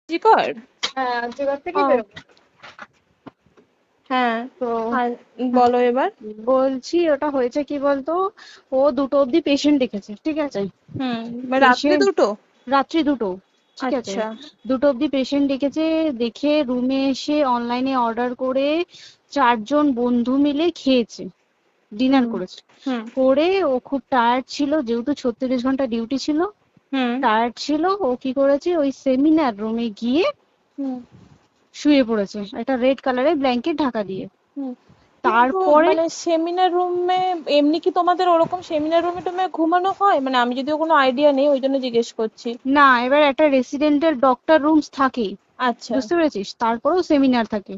জিকর। হ্যাঁ আর্যগড় থেকে ও বেরোবো। হ্যাঁ। তো আর বলো এবার। বলছি ওটা হয়েছে কি বলতো, ও 2টো অব্দি পেশেন্ট দেখেছে, ঠিক আছে। রাত্রে পেশেন্ট দুটো? রাত্রি 2টো, ঠিক আছে। আচ্ছা। 2টো অব্দি পেশেন্ট ডেকেছে, দেখে রুমে এসে অনলাইনে অর্ডার করে 4জন বন্ধু মিলে খেয়েছে, ডিনার হুম করেছে। হুম করে ও খুব টায়ার্ড ছিল, যেহেতু 36 ঘন্টা ডিউটি ছিল, হুম টায়ার্ড ছিল। ও কি করেছে, ওই সেমিনার রুমে গিয়ে হুম শুয়ে পড়েছে একটা রেড কালারের ব্ল্যাঙ্কেট ঢাকা দিয়ে। হুম কিন্তু তারপরে মানে সেমিনার রুমে এমনি কি তোমাদের ওরকম সেমিনার রুমে টুমে ঘুমানো হয়? মানে আমি যদিও কোনো আইডিয়া নেই, ওই জন্য জিজ্ঞেস করছি। না, এবার একটা রেসিডেন্টের ডক্টর রুমস থাকেই, আচ্ছা। বুঝতে পেরেছিস, তারপরেও সেমিনার থাকে।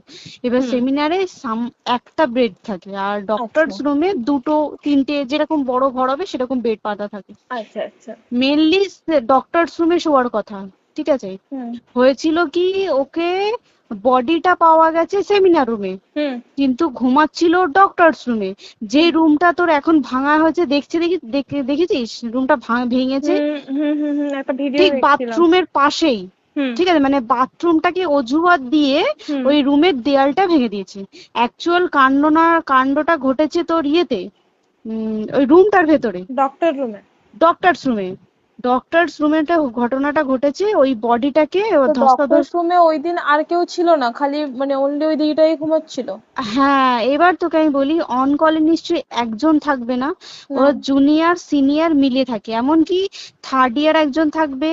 এবার হুম। সেমিনারে একটা বেড থাকে, আর আচ্ছা ডক্টরস রুমে 2টো 3টে যেরকম বড় ঘর হবে সেরকম বেড পাতা থাকে। আচ্ছা আচ্ছা। মেনলি ডক্টরস রুমে শোয়ার কথা, ঠিক আছে। হুম হয়েছিল কি, ওকে বডিটা পাওয়া গেছে সেমিনার রুমে, হুম কিন্তু ঘুমাচ্ছিল ডক্টরস রুমে। যে হুম রুমটা তোর এখন ভাঙা হয়েছে, দেখেছিস রুমটা ভেঙেছে, একটা ভিডিও ঠিক দেখছিলাম। বাথরুমের পাশেই, হুম ঠিক আছে। মানে বাথরুমটাকে অজুহাত দিয়ে হুম ওই রুমের দেয়ালটা ভেঙে দিয়েছে। অ্যাকচুয়াল কাণ্ডটা ঘটেছে তোর ইয়েতে, ওই রুমটার ভেতরে, ডক্টর রুমে। ডক্টরস রুমে। ডক্টরস রুমেটা ঘটনাটা ঘটেছে, ওই বডিটাকে তো ডক্টর ধস্তাধস্তি। রুমে ওই দিন আর কেউ ছিল না, খালি মানে অনলি ওই দিদিটাই ঘুমাচ্ছিল? হ্যাঁ, এবার তোকে আমি বলি, অন কলে নিশ্চয়ই একজন থাকবে না, না। ওরা জুনিয়র সিনিয়র মিলিয়ে থাকে। এমনকি থার্ড ইয়ার একজন থাকবে,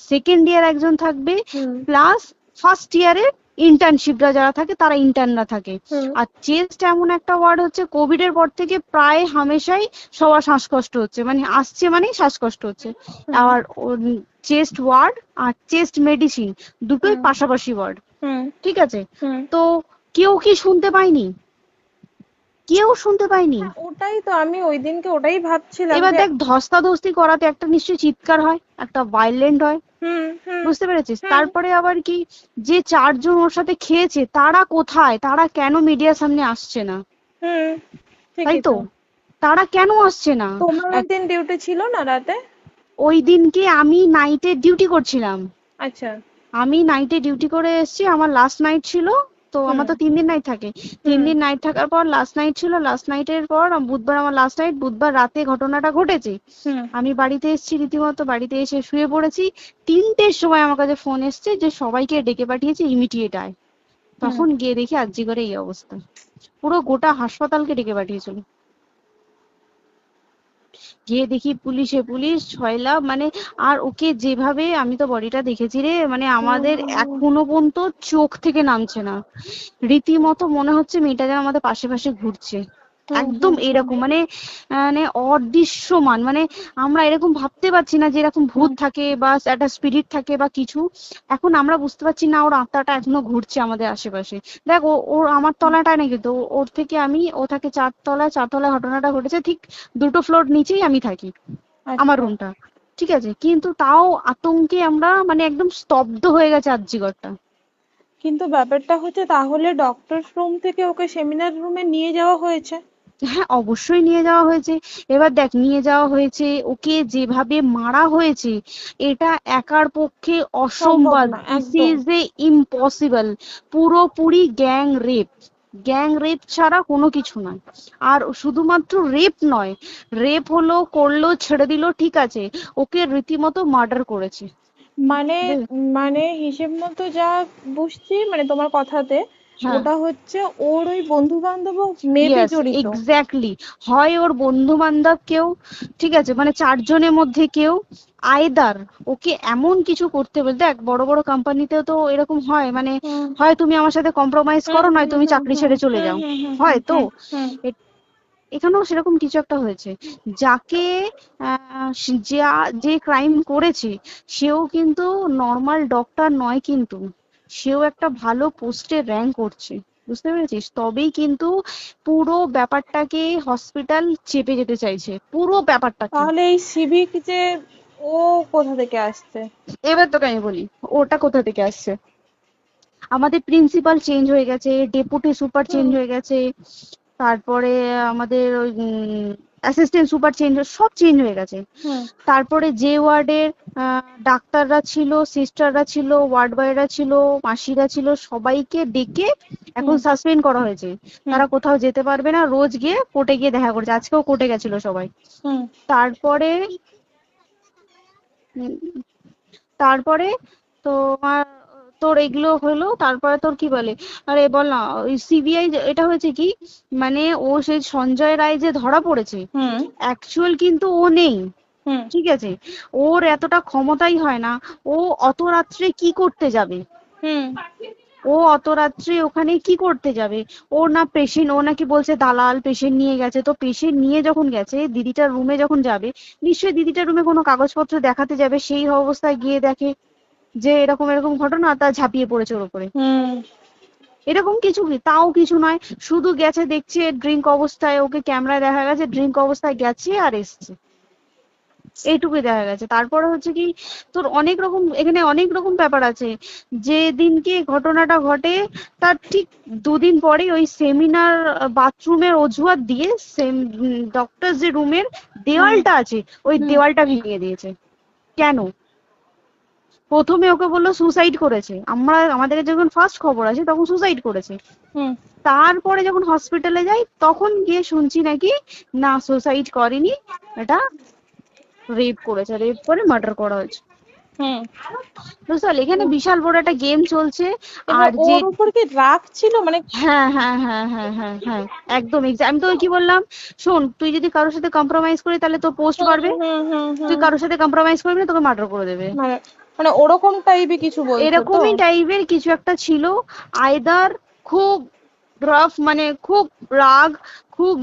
সেকেন্ড ইয়ার একজন থাকবে, হুম প্লাস ফার্স্ট ইয়ারের ইন্টার্নশিপরা যারা থাকে তারা ইন্টার্নরা থাকে। হুম আর চেস্ট এমন একটা ওয়ার্ড হচ্ছে, কোভিড এর পর থেকে প্রায় হামেশাই সবার শ্বাসকষ্ট হচ্ছে, মানে আসছে মানেই শ্বাসকষ্ট হচ্ছে। হুম আর চেস্ট ওয়ার্ড আর চেস্ট মেডিসিন দুটোই হুম পাশাপাশি ওয়ার্ড, হুম ঠিক আছে। হুম তো কেউ কি শুনতে পায়নি? কেউ শুনতে পায়নি। হ্যাঁ, ওটাই তো আমি ওই দিনকে ওটাই ভাবছিলাম এবার যে। দেখ, ধস্তাধস্তি করাতে একটা নিশ্চয়ই চিৎকার হয়, একটা ভাইলেন্ট হয়, হুম হুম বুঝতে পেরেছিস। হুম তারপরে আবার কি, যে 4জন ওর সাথে খেয়েছে তারা কোথায়, তারা কেন মিডিয়ার সামনে আসছে না? হুম তাই ঠিকই তো, তো। তারা কেন আসছে না? তোমার ওই এক- দিন ডিউটি ছিল না রাতে? ওই দিনকে আমি নাইটে ডিউটি করছিলাম। আচ্ছা। আমি নাইটে ডিউটি করে এসেছি, আমার লাস্ট নাইট ছিল। তো হুম আমার তো 3 দিন নাইট থাকে, তিন হুম দিন নাইট থাকার পর লাস্ট নাইট ছিল। লাস্ট নাইটের পর বুধবার আমার লাস্ট নাইট, বুধবার রাতে ঘটনাটা ঘটেছে। হুম আমি বাড়িতে এসেছি, রীতিমতো বাড়িতে এসে শুয়ে পড়েছি। 3টের সময় আমার কাছে ফোন এসছে যে সবাইকে ডেকে পাঠিয়েছে, ইমিডিয়েট আয়। হুম। তখন গিয়ে দেখি আরজি করে এই অবস্থা, পুরো গোটা হাসপাতালকে ডেকে পাঠিয়েছিল। গিয়ে দেখি পুলিশ ছয়লা, মানে। আর ওকে যেভাবে, আমি তো বডিটা দেখেছি রে, মানে আমাদের হুম এখনো পর্যন্ত চোখ থেকে নামছে না। রীতিমতো মনে হচ্ছে মেয়েটা যেন আমাদের পাশে পাশে ঘুরছে, হুম একদম হুম হুম এরকম, মানে মানে অদৃশ্যমান, মানে আমরা এরকম ভাবতে পারছি না যে এরকম ভূত হুম থাকে বা একটা স্পিরিট থাকে বা কিছু। এখন আমরা বুঝতে পারছি না, ওর আত্মাটা এখনো ঘুরছে আমাদের আশেপাশে। দেখ, ওর আমার তলাটায় না, কিন্তু ওর থেকে ও থাকে 4তলায়, 4তলায় ঘটনাটা ঘটেছে, ঠিক 2টো ফ্লোর নিচেই আমি থাকি, আমার আচ্ছা। রুমটা, ঠিক আছে। কিন্তু তাও আতঙ্কে আমরা মানে একদম স্তব্ধ হয়ে গেছে আর্জিগরটা। কিন্তু ব্যাপারটা হচ্ছে, তাহলে ডক্টর রুম থেকে ওকে সেমিনার রুমে নিয়ে যাওয়া হয়েছে? হ্যাঁ, অবশ্যই নিয়ে যাওয়া হয়েছে। এবার দেখ, নিয়ে যাওয়া হয়েছে, ওকে যেভাবে মারা হয়েছে, এটা একার পক্ষে সম্ভব অসম্ভব, না দিস একদম। Is a impossible. পুরোপুরি গ্যাং রেপ, গ্যাং রেপ ছাড়া কোনো কিছু নয়। আর শুধুমাত্র রেপ নয়, রেপ হলো, করলো, ছেড়ে দিল, ঠিক আছে, ওকে রীতিমতো মার্ডার করেছে। মানে মানে হিসেব মতো যা বুঝছি মানে তোমার কথাতে, হ্যাঁ, ওটা হচ্ছে ওর ওই বন্ধু বান্ধব মেবি ইয়েস, জড়িত। এক্স্যাক্টলি। হয় ওর বন্ধু বান্ধব কেউ, ঠিক আছে, মানে 4জনের মধ্যে কেউ, আইদার ওকে এমন কিছু করতে বলতে। দেখ, বড় বড় কোম্পানিতেও তো এরকম হয়, মানে হুম হয় তুমি আমার সাথে কম্প্রোমাইজ হুম করো, নয় হুম তুমি হুম চাকরি হুম ছেড়ে চলে হুম যাও, হুম হুম হুম হয় তো। হুম হুম। এখানেও সেরকম কিছু একটা হয়েছে। যাকে যে ক্রাইম করেছে, সেও কিন্তু নর্মাল ডক্টর নয়, কিন্তু সেও একটা ভালো পোস্টে র্যাঙ্ক করছে, বুঝতে পেরেছিস। তবেই কিন্তু পুরো ব্যাপারটাকে হসপিটাল চেপে যেতে চাইছে, পুরো ব্যাপারটাকে। তাহলে এই সিভিক যে, ও কোথা থেকে আসছে? এবার তোকে আমি বলি, ওটা কোথা থেকে আসছে। আমাদের প্রিন্সিপাল চেঞ্জ হয়ে গেছে, ডেপুটি সুপার চেঞ্জ হুম হয়ে গেছে, তারপরে আমাদের ওই অ্যাসিস্ট্যান্ট সুপার চেঞ্জ, সব চেঞ্জ হয়ে গেছে। হুম তারপরে যে ওয়ার্ডের ডাক্তাররা ছিল, সিস্টাররা ছিল, ওয়ার্ড বয়রা ছিল, মাসিরা ছিল, সবাইকে ডেকে এখন হুম সাসপেন্ড করা হয়েছে। হুম তারা কোথাও যেতে পারবে না, রোজ গিয়ে কোর্টে গিয়ে দেখা করছে, আজকেও কোর্টে গেছিল সবাই। হুম তারপরে উম, তারপরে তোমার তোর এগুলো হলো, তারপরে তোর কি বলে, আরে বল না, ওই সিবিআই এটা হয়েছে কি, মানে ও সেই সঞ্জয় রায় যে ধরা পড়েছে, হুম অ্যাকচুয়াল কিন্তু ও নেই, হুম ঠিক আছে? ওর এতটা ক্ষমতাই হয় না। ও অত রাত্রে কি করতে যাবে? হুম ও অত রাত্রে ওখানে কি করতে যাবে? ও না পেশেন্ট, ও নাকি বলছে দালাল পেশেন্ট নিয়ে গেছে, তো পেশেন্ট নিয়ে যখন গেছে দিদিটার রুমে যখন যাবে, নিশ্চয়ই দিদিটার রুমে কোনো কাগজপত্র দেখাতে যাবে, সেই অবস্থায় গিয়ে দেখে যে এরকম এরকম ঘটনা, তা ঝাঁপিয়ে পড়েছে ওর উপরে। হুম এরকম কিছু কি, তাও কিছু নয়, শুধু গেছে দেখছে ড্রিঙ্ক অবস্থায়, ওকে ক্যামেরায় দেখা গেছে ড্রিঙ্ক অবস্থায় গেছে আর এসছে, এইটুকুই দেখা গেছে। তারপরে হচ্ছে কি, তোর অনেক রকম এখানে অনেক রকম ব্যাপার আছে। যে দিনকে ঘটনাটা ঘটে তার ঠিক দুদিন পরে ওই সেমিনার বাথরুমের অজুহাত দিয়ে ডক্টর যে রুমের হুম দেওয়ালটা আছে ওই হুম দেওয়ালটা ভেঙে দিয়েছে। কেন? প্রথমে ওকে বললো সুসাইড করেছে, আমাদের যখন ফার্স্ট খবর আছে তখন সুসাইড করেছে। হুম তারপরে যখন হসপিটালে যাই তখন গিয়ে শুনছি নাকি না সুসাইড করেনি, এটা রেপ করেছে, রেপ করে মার্ডার করা হয়েছে। হুম বুঝতে পারলি, এখানে বিশাল বড় একটা গেম চলছে। এবার আর যে ওর উপর কি রাগ ছিল মানে? হ্যাঁ হ্যাঁ হ্যাঁ হ্যাঁ হ্যাঁ হ্যাঁ, একদম আমি তোকে কি বললাম, শোন, তুই যদি কারোর সাথে কম্প্রোমাইজ করি তাহলে তোর পোস্ট হুম বাড়বে, হুম হুম তুই হুম কারোর সাথে কম্প্রোমাইজ করবি না তোকে মার্ডার করে দেবে। মানে মানে ওরকম টাইপের কিছু বলছো তো? এরকমই টাইপের কিছু একটা ছিল। আইদার খুব রাফ, মানে খুব রাগ, খুব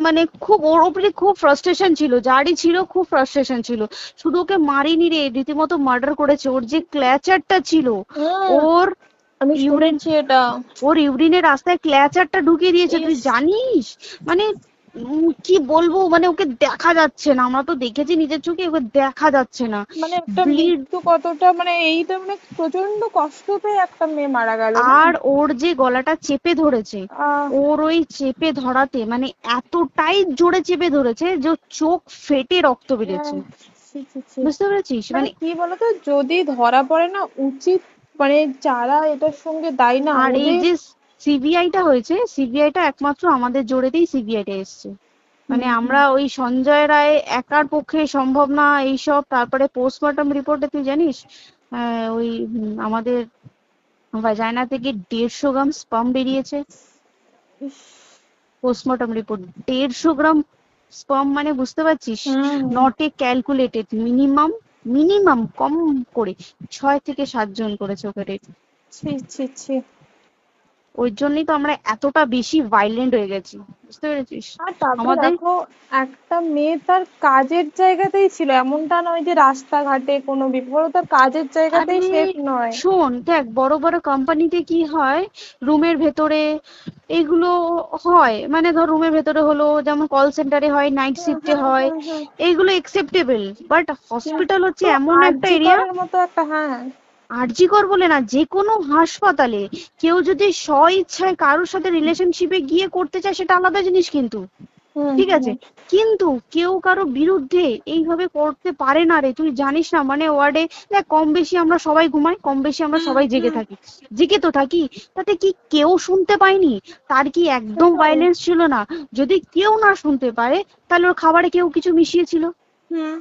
মানে খুব ওর উপরে খুব ফ্রাস্ট্রেশন ছিল, যারই ছিল খুব ফ্রাস্ট্রেশন ছিল। শুধু ওকে মারিনি রে, রীতিমতো মার্ডার করেছে। ওর যে ক্ল্যাচারটা ছিল, হুম ওর আমি ইউরিন, শুনেছি এটা। ওর ইউরিনের রাস্তায় ক্ল্যাচারটা ঢুকিয়ে দিয়েছে, তুই ইস, জানিস? মানে কি বলবো, মানে ওকে দেখা যাচ্ছে না, আমরা তো দেখেছি নিজের চোখে, ওকে দেখা যাচ্ছে না, মানে একটা ব্লিড। মৃত্যু কতটা, মানে এইটা মানে প্রচন্ড কষ্ট পেয়ে একটা মেয়ে মারা গেল না? আর ওর যে গলাটা চেপে ধরেছে, আহ ওর ওই চেপে ধরাতে মানে এতটাই জোরে চেপে ধরেছে যে ওর চোখ ফেটে রক্ত বেরিয়েছে। আহ, ছি, ছি, ছি। বুঝতে পেরেছিস? মানে মানে কি বলতো, যদি ধরা পড়ে না, উচিত মানে যারা এটার সঙ্গে দায়ী না আর এই ওদের। যে সিবিআইটা হয়েছে, সিবিআইটা একমাত্র আমাদের জোরেতেই সিবিআইটা এসছে। হুম মানে হুম আমরা ওই সঞ্জয় রায় একার পক্ষে সম্ভব না এইসব। তারপরে পোস্টমর্টম রিপোর্টে তুই জানিস ওই আমাদের ভাজাইনা থেকে 150 গ্রাম স্পাম বেরিয়েছে। ইস, পোস্টমর্টম রিপোর্ট 150 গ্রাম স্পাম, মানে বুঝতে পারছিস? হুম not a calculated, minimum minimum কম করে 6 থেকে 7 জন করেছে ওকে rape। ছি ছি ছি। ওই জন্যই তো আমরা এতটা বেশি ভাইলেন্ট হয়ে গেছি, বুঝতে পেরেছিস? আর তারপরে আমাদের দেখো, একটা মেয়ে তার কাজের জায়গাতেই ছিল, এমনটা নয় যে রাস্তাঘাটে কোনো বিপদ, ও তার কাজের আরে জায়গাতেই সেফ নয়। শোন, দেখ বড় বড় কোম্পানিতে কি হয়, রুমের ভেতরে এগুলো হয়, মানে ধর রুমের ভেতরে হলো, যেমন কল সেন্টারে হয়, নাইট হুম শিফটে হুম হয়, হুম হুম। এইগুলো একসেপ্টেবল। বাট হসপিটাল হচ্ছে কিন্তু এমন একটা আরজি এরিয়া, করের মতো একটা, হ্যাঁ। আরজি কর বলে না, যে কোনো হাসপাতালে কেউ যদি স্ব ইচ্ছায় কারোর সাথে রিলেশনশিপে গিয়ে করতে চায় সেটা আলাদা জিনিস কিন্তু, হুম ঠিক আছে? হুম কিন্তু কেউ কারো বিরুদ্ধে এইভাবে করতে পারে না রে, তুই জানিস না? মানে ওয়ার্ডে দেখ, কম বেশি আমরা সবাই ঘুমাই, কম বেশি আমরা হুম সবাই জেগে হুম। থাকি, জেগে তো থাকি, তাতে কি কেউ শুনতে পায়নি? তার কি একদম সেটাই। ভাইলেন্স ছিল না? যদি কেউ না শুনতে পারে তাহলে ওর খাবারে কেউ কিছু মিশিয়েছিল, হুম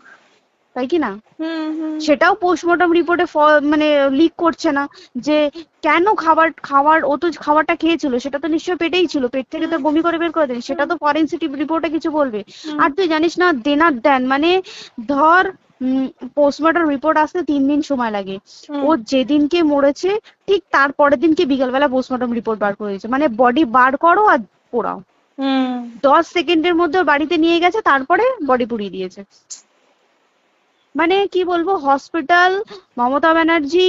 তাই কি না? হুম হুম সেটাও পোস্টমর্টম রিপোর্টে মানে লিক করছে না, যে কেন খাবার খাবার ও তো খাবারটা খেয়েছিল, সেটা তো নিশ্চয়ই পেটেই ছিল, পেট থেকে তো হুম বমি করে বের করে দেন, সেটা হুম তো ফরেনসিক রিপোর্টে কিছু বলবে। হুম আর তুই জানিস না, দেনার দেন মানে ধর পোস্টমর্টম রিপোর্ট আসতে 3 দিন সময় লাগে, হুম ও যেদিনকে মরেছে ঠিক তার পরের দিনকে বিকালবেলা পোস্টমর্টম রিপোর্ট বার করে দিয়েছে, মানে বডি বার করো আর পোড়াও, হুম। 10 সেকেন্ডের মধ্যে ওর বাড়িতে নিয়ে গেছে, তারপরে বডি পুড়িয়ে দিয়েছে। মানে কি বলবো, হসপিটাল, মমতা ব্যানার্জি,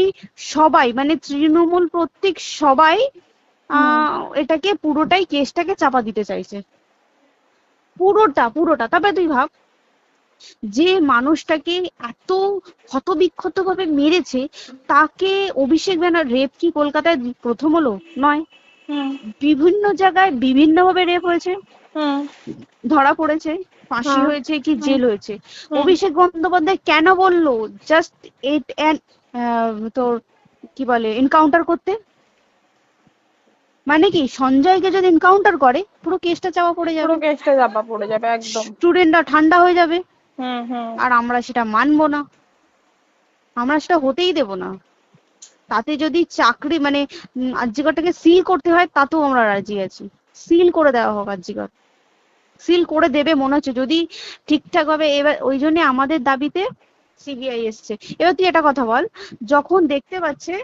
সবাই মানে তৃণমূল প্রত্যেক সবাই হুম এটাকে পুরোটাই কেসটাকে চাপা দিতে চাইছে, পুরোটা পুরোটা। তবে তুই ভাব, যে মানুষটাকে এত ক্ষতবিক্ষত ভাবে মেরেছে, তাকে অভিষেক ব্যানার রেপ কি কলকাতায় প্রথম হলো? নয়, হুম বিভিন্ন জায়গায় বিভিন্ন ভাবে রেপ হয়েছে, হুম ধরা পড়েছে। ফাঁসি হ্যাঁ হয়েছে কি হুম জেল হয়েছে। হুম অভিষেক বন্দ্যোপাধ্যায় কেন বললো জাস্ট এট তোর কি বলে এনকাউন্টার করতে? মানে কি সঞ্জয়কে যদি এনকাউন্টার করে পুরো কেসটা চাপা পড়ে পুরো যাবে, কেসটা চাপা পড়ে যাবে একদম। স্টুডেন্টরা ঠান্ডা হয়ে যাবে, হুম হুম আর আমরা সেটা মানবো না, আমরা সেটা হতেই দেব না। তাতে যদি চাকরি মানে আরজিকরটাকে সিল করতে হয় তাতেও আমরা রাজি আছি, সিল করে দেওয়া হোক আরজিকর, সিল করে দেবে মনে হচ্ছে যদি ঠিকঠাক ভাবে। এবার ওই জন্য আমাদের দাবিতে সিবিআই এসছে। এবার তুই একটা কথা বল, যখন দেখতে পাচ্ছে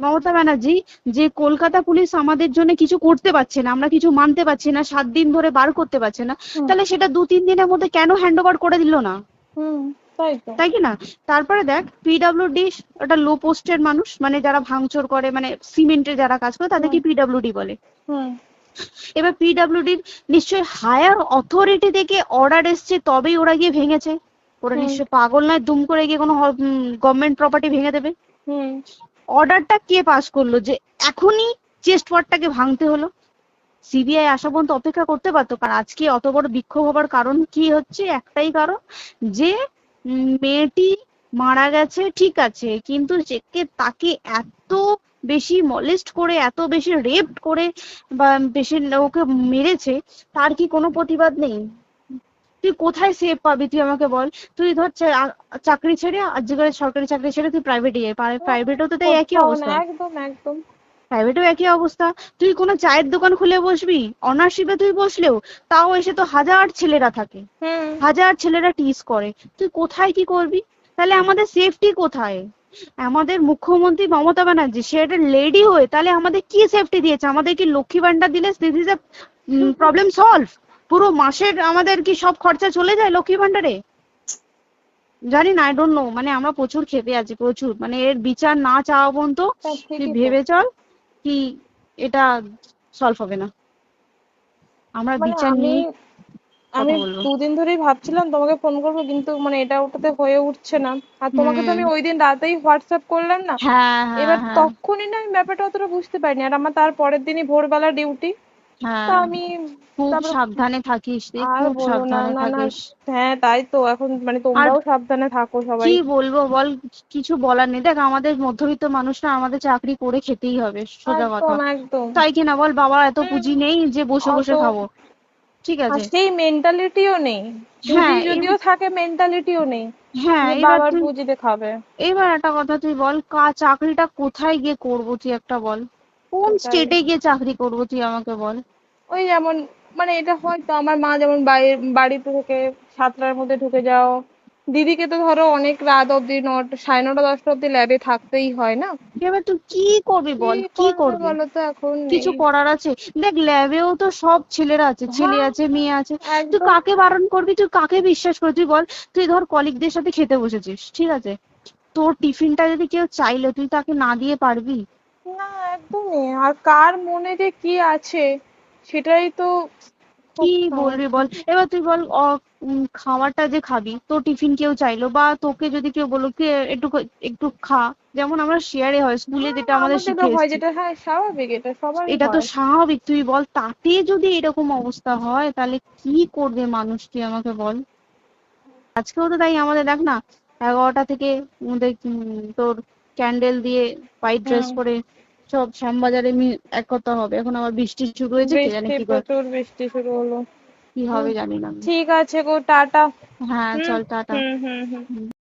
মমতা ব্যানার্জি যে কলকাতা পুলিশ আমাদের জন্য কিছু করতে পারছে না, আমরা কিছু মানতে পারছি না, 7 দিন ধরে বার করতে পারছে না, হুম তাহলে সেটা 2-3 দিনের মধ্যে কেন হ্যান্ড ওভার করে দিল না? হুম তাই তো। তাই কি না? তারপরে দেখ পিডব্লিউডি একটা লো পোস্টের মানুষ, মানে যারা ভাঙচুর করে, মানে সিমেন্টের যারা কাজ করে তাদেরকে হুম পিডব্লিউডি বলে। হুম এবার পিডব্লিউডির নিশ্চয়ই হায়ার অথরিটি থেকে অর্ডার এসছে তবেই ওরা গিয়ে ভেঙেছে। ওরা হুম নিশ্চয়ই পাগল নয় দুম করে গিয়ে কোনো গভর্নমেন্ট প্রপার্টি ভেঙে দেবে। হুম অর্ডারটা কে পাস করলো যে এখনই চেস্ট ওয়ার্ডটাকে ভাঙতে হলো? সিবিআই আসা পর্যন্ত অপেক্ষা করতে পারতো। কারণ আজকে অত বড় বিক্ষোভ হবার কারণ কি হচ্ছে, একটাই কারণ, যে মেয়েটি মারা গেছে ঠিক আছে, কিন্তু তাকে এত বেশি মলেস্ট করে, এত বেশি রেপ করে বা বেশি ওকে মেরেছে, তার কি কোনো প্রতিবাদ নেই? তুই কোথায় সেফ পাবি তুই আমাকে বল? তুই ধর চাকরি ছেড়ে আজকের সরকারি চাকরি ছেড়ে তুই প্রাইভেটে যাই, প্রাইভেটেও তো তাই একই কোথাও না অবস্থা, একদম একদম। প্রাইভেটেও একই অবস্থা। তুই কোনো চায়ের দোকান খুলে বসবি, অনার্সশিপে তুই বসলেও তাও এসে তো হাজার ছেলেরা থাকে, হুম হাজার ছেলেরা টিজ করে, তুই কোথায় কি করবি? তাহলে আমাদের সেফটি কোথায়? আমাদের মুখ্যমন্ত্রী মমতা ব্যানার্জি সে একটা লেডি হয়ে তাহলে আমাদের কি সেফটি দিয়েছে? আমাদের কি লক্ষ্মী ভান্ডার দিলে this is a problem solve? পুরো মাসের আমাদের কি সব খরচা চলে যায় লক্ষ্মী ভান্ডারে? জানি না, আই ডোন্ট নো, মানে আমরা প্রচুর ক্ষেপে আছি, প্রচুর, মানে এর বিচার না চাওয়া পর্যন্ত তা তুই ঠিকই তো। ভেবে চল কি এটা সলভ হবে না। আমরা মানে বিচার আমি নিয়ে আমি কথা বলবো। 2 দিন ধরেই ভাবছিলাম তোমাকে ফোন করবো, কিন্তু মানে এটা ওটাতে হয়ে উঠছে না। আর তোমাকে তো হুম। আমি ওই দিন রাতেই হোয়াটসঅ্যাপ করলাম না। হ্যাঁ হ্যাঁ এবার হ্যাঁ তখনই না আমি ব্যাপারটা অতটা বুঝতে পারিনি, আর আমার তার পরের দিনই ভোরবেলা ডিউটি। তা হ্যাঁ। আমি খুব তারপর সাবধানে থাকিস রে, আর খুব বলো না, সাবধানে না না। থাকিস। হ্যাঁ তাই তো, এখন মানে আর তোমরাও সাবধানে থাকো সবাই। কি বলবো বল, কিছু বলার নেই। দেখ আমাদের মধ্যবিত্ত মানুষরা আমাদের চাকরি করে খেতেই হবে, সোজা কথা। একদম একদম। তাই কিনা বল? বাবার এত হুম পুঁজি নেই যে বসে অত, বসে খাবো, ঠিক আর আছে? সেই মেন্টালিটিও নেই। পুঁজি হ্যাঁ যদিও থাকে, মেন্টালিটিও নেই হ্যাঁ যে এবার বাবার তুই, পুঁজিতে খাবে। এবার একটা কথা তুই বল, চাকরিটা কোথায় গিয়ে করবো তুই একটা বল? কোন সেটাই। স্টেটে গিয়ে চাকরি করবো তুই আমাকে বল? ওই যেমন, মানে এটা হয়তো আমার মা যেমন বাড়িতে থেকে 7টার মধ্যে ঢুকে যাও, দিদিকে তো ধরো অনেক রাত অব্দি 9টা, 9:30, 10টা অব্দি ল্যাবে থাকতেই হয় না। এবার তুই কি করবি কি বল, কি করবে করবি? বলো তো, এখন নেই। কিছু করার আছে? দেখ ল্যাবেও তো সব ছেলেরা আছে, ছেলে হ্যাঁ আছে মেয়ে আছে, তুই একদম। কাকে বারণ করবি, তুই কাকে বিশ্বাস করবি তুই বল? তুই ধর কলিগদের সাথে খেতে বসেছিস, ঠিক আছে, তোর টিফিনটা যদি কেউ চাইলো তুই তাকে না দিয়ে পারবি? না একদমই, আর কার মনে যে কি আছে সেটাই তো কি খুব বলবি সমস্যা। বল? এবার তুই বল খাবারটা যে খাবি, তোর টিফিন কেউ চাইলো বা তোকে যদি কেউ বললো কে একটু একটু খা, যেমন আমরা শেয়ারে হয় স্কুলে হ্যাঁ যেটা আমাদের আমাদেরও শিখে হয়, এসেছি, যেটা হ্যাঁ স্বাভাবিক, এটা সবারই এটা তো হয়। স্বাভাবিক। তুই বল তাতে যদি এরকম অবস্থা হয় তাহলে কি করবে মানুষ, তুই আমাকে বল? আজকেও তো তাই আমাদের দেখ না, 11টা থেকে আমাদের তোর ক্যান্ডেল দিয়ে হোয়াইট ড্রেস হুম। পরে সব শ্যামবাজারে একতা হবে। এখন আবার বৃষ্টি শুরু হয়েছে, কে জানে বৃষ্টি, কি প্রচুর বৃষ্টি শুরু হলো। কি হুম, হবে জানি না আমি। ঠিক আছে গো, টাটা। হ্যাঁ হুম চল টাটা। হুম হুম হুম।